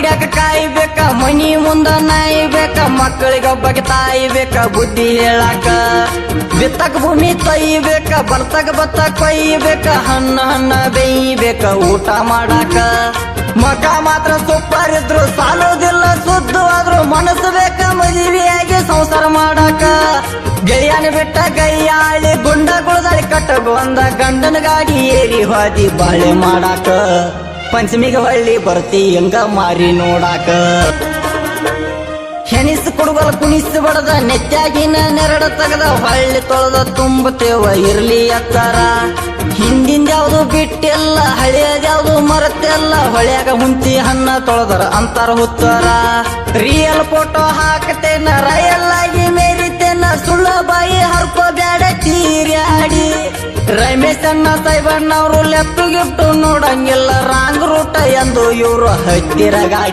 ಅಂಗಡ್ಯಾಕ ಕಾಯ್ಬೇಕ ಮನಿ ಮುಂದ ನಾಯ್ಬೇಕ ಮಕ್ಕಳಿಗೊಬ್ಬಗೆ ತಾಯಿ ಬೇಕ ಬುದ್ಧಿ ಹೇಳಾಕ ಬಿತ್ತಕ ಭೂಮಿ ತೊಯ್ಬೇಕ ಬರ್ತಕ ಬತ್ತ ಕೊಯ್ಬೇಕ ಹಣ್ಣ ಬೇಯ್ಬೇಕ ಊಟ ಮಾಡಾಕ ಮಗ ಮಾತ್ರ ಸೂಪರ್ ಇದ್ರು ಸಾಲೋದಿಲ್ಲ ಸುದ್ದುವಾದ್ರು ಮನಸ್ಸು ಬೇಕ ಮದುವೆಯಾಗಿ ಸಂಸಾರ ಮಾಡಾಕ ಗೆಳೆಯನ ಬಿಟ್ಟ ಗೈಯಾಳಿ ಗುಂಡ ಗುಳದಾಳಿ ಕಟ್ಟಗೊಂದ ಗಂಡನ ಗಾಡಿ ಏರಿ ಹೋದಿ ಬಾಳೆ ಮಾಡಾಕ ಪಂಚಮಿಗೆ ಹೊಳ್ಳಿ ಬರ್ತಿ ಹಂಗ ಮಾರಿ ನೋಡಾಕ ಹೆಣಿಸ್ ಕುಡುಗಲ ಕುಣಿಸಿ ಬಡದ ನೆತ್ತಾಗಿನ ನೆರಡ ತಗದ ಹೊಳ್ಳಿ ತೊಳೆದ ತುಂಬತೇವ ಇರ್ಲಿ ಎತ್ತರ ಹಿಂದಿಂದ ಯಾವ್ದು ಬಿಟ್ಟಿಲ್ಲ ಹಳೆಯದ್ಯಾವ್ದು ಮರತೆಲ್ಲ ಹೊಳ್ಯಾಗ ಹುಂಚಿ ಹಣ್ಣ ತೊಳೆದರ ಅಂತಾರ ಹುತ್ತಾರ ರಿಯಲ್ ಫೋಟೋ ಹಾಕತೇನ ರಯಲ್ ಆಗಿ ಮೇರಿತೇನ ಸುಳ್ಳ ಬಾಯಿ ಹರ್ಕೋ ಬ್ಯಾಡ ತೀರ್ಯಾಡಿ ರಮೇಶ್ ಅಣ್ಣ ಸೈಬಣ್ಣವ್ರು ಲೆಫ್ಟ್ ಗಿಫ್ಟ್ ನೋಡಂಗಿಲ್ಲ ರಾಂಗ್ ರೂಟ ಎಂದು ಇವ್ರು ಹತ್ತಿರ ಗಾಡಿ